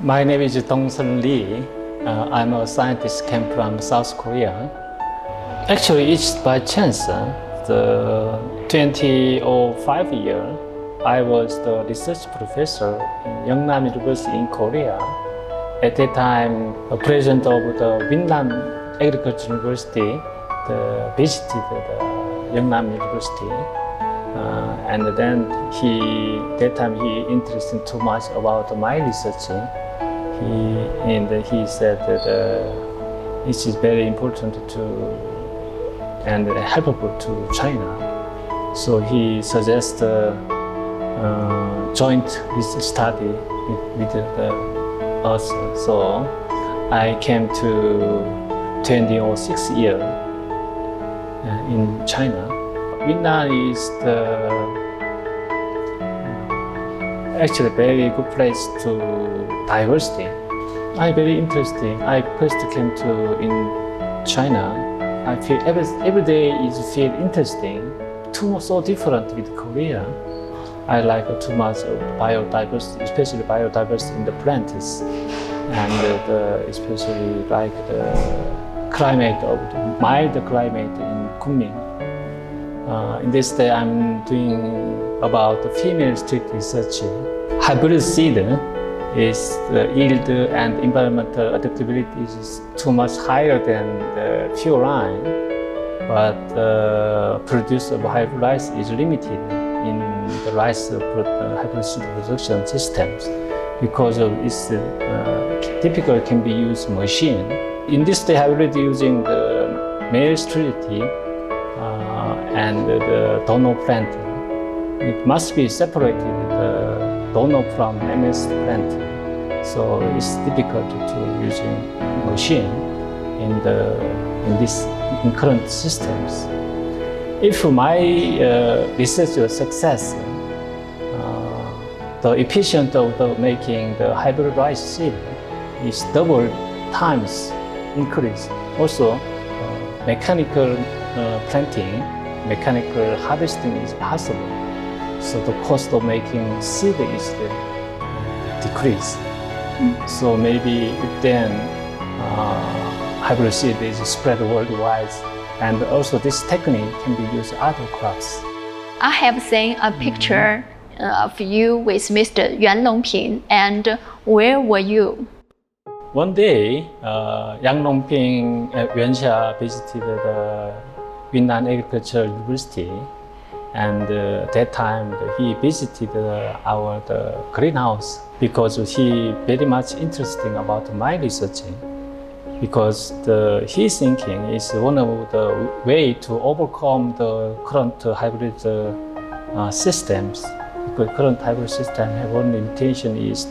My name is Dong-sun Lee. I'm a scientist came from South Korea. Actually, it's by chance. The 2005 year, I was the research professor in Yunnan University in Korea. At that time, the president of the Yunnan Agricultural University visited the Yunnan University. And then that time he interested too much about my research. He said that it is very important and helpful to China. So he suggested joint research study with us. So I came to 2006 year in China. Yunnan is actually a very good place to diversity. I'm very interesting. I first came to in China. I feel every day is feel interesting. So different with Korea. I like too much of biodiversity, especially biodiversity in the plants, and especially like the climate of the mild climate in Kunming. In this day, I'm doing about the female street research. Hybrid seed is the yield and environmental adaptability is too much higher than the pure line, but produce of hybrid rice is limited in the rice hybrid seed production systems because of its typically can be used machine. In this day, hybrid using the male sterility and the donor plant. It must be separated, the donor from MS plant. So it's difficult to using machine in current systems. If my research was success, the efficiency of making the hybrid rice seed is double times increase. Also, mechanical planting, mechanical harvesting is possible. So the cost of making seed is decreased. So maybe then hybrid seed is spread worldwide, and also this technique can be used in other crops. I have seen a picture of you with Mr. Yuan Longping, and where were you? One day, Yang Longping Yuanxia visited the Yunnan Agricultural University, and that time he visited our greenhouse because he very much interested about my research, because his thinking is one of the way to overcome the current hybrid systems. Because current hybrid system have one limitation is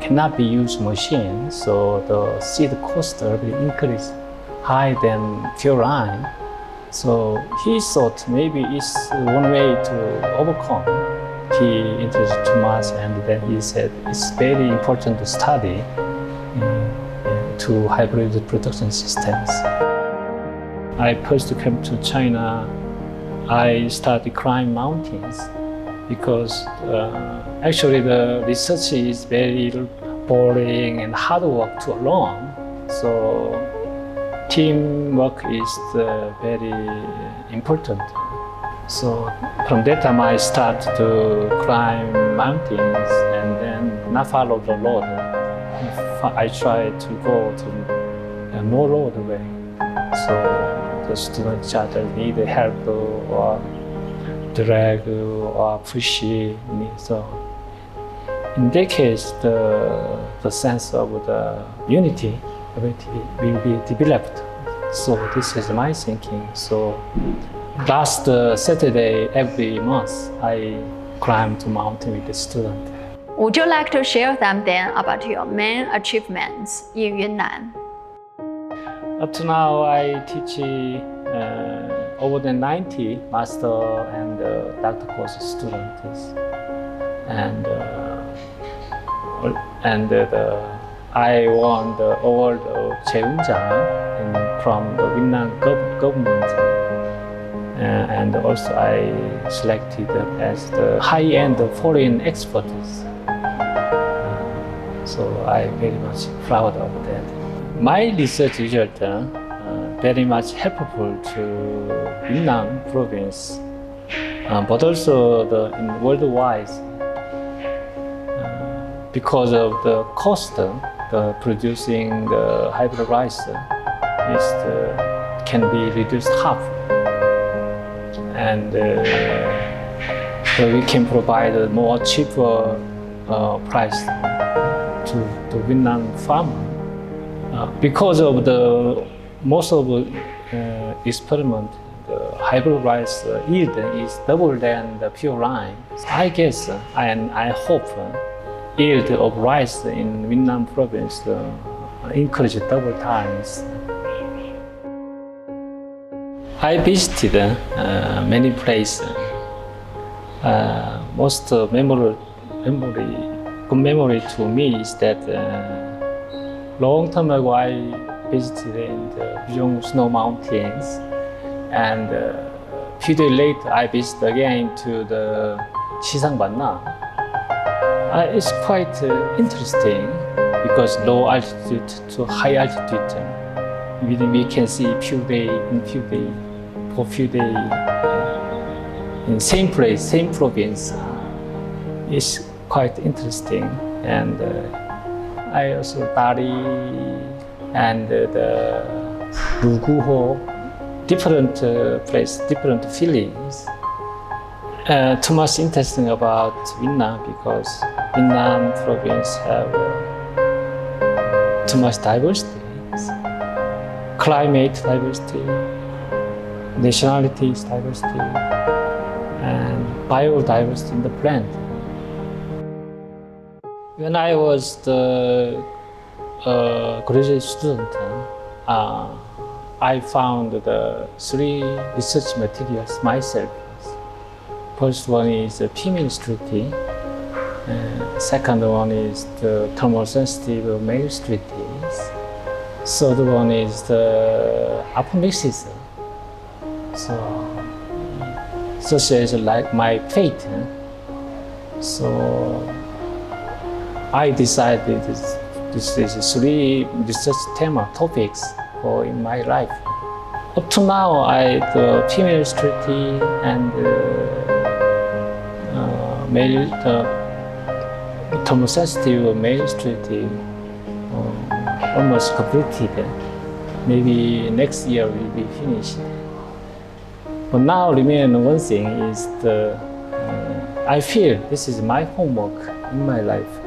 cannot be used machine, so the seed cost will increase higher than pure line. So he thought maybe it's one way to overcome. He interested too much, and then he said it's very important to study to hybrid production systems. I first came to China. I started climbing mountains because actually the research is very boring and hard work to alone. So teamwork is very important. So from that time I start to climb mountains and then not follow the road. I try to go to no road way. So the students need help or drag or push. So in that case, the sense of the unity will be developed. So this is my thinking. So last Saturday every month I climb to mountain with the student. Would you like to share them then about your main achievements in Yunnan? Up to now I teach over than 90 master and doctor course students, and I won the award of Cheunjang from the Yunnan government, and also I selected as the high-end foreign exporters. So I very much proud of that. My research result very much helpful to Yunnan province, but also in worldwide because of the cost. The producing the hybrid rice can be reduced half, and so we can provide a more cheaper price to the Yunnan farmer. Because of the most of the experiment, the hybrid rice yield is double than the pure line. So I guess and I hope yield of rice in Yunnan province increase double times. I visited many places. Most good memory to me is that long time ago I visited in the Yunnan Snow Mountains, and few days later I visited again to the Shisangbanna. It's quite interesting because low altitude to high altitude, we can see few days in same place, same province. It's quite interesting, and I also study and the Ruguho, different place, different feelings. Too much interesting about Yunnan because Yunnan province have too much diversity, climate diversity, nationalities diversity, and biodiversity in the plant. When I was the graduate student, I found the 3 research materials myself. First one is the female sterility, second one is the thermosensitive male sterilities, third one is the apomixis. So such is like my fate. So I decided this is 3 research topics for in my life. Up to now, the female sterility and male thermosensitive male sterility almost completed. Maybe next year will be finished. But now remain one thing is I feel this is my homework in my life.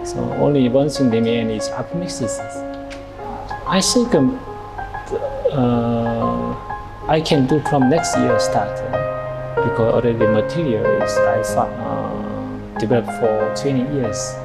So only one thing remains is apomixis. I think I can do from next year start because already material is I developed for 20 years.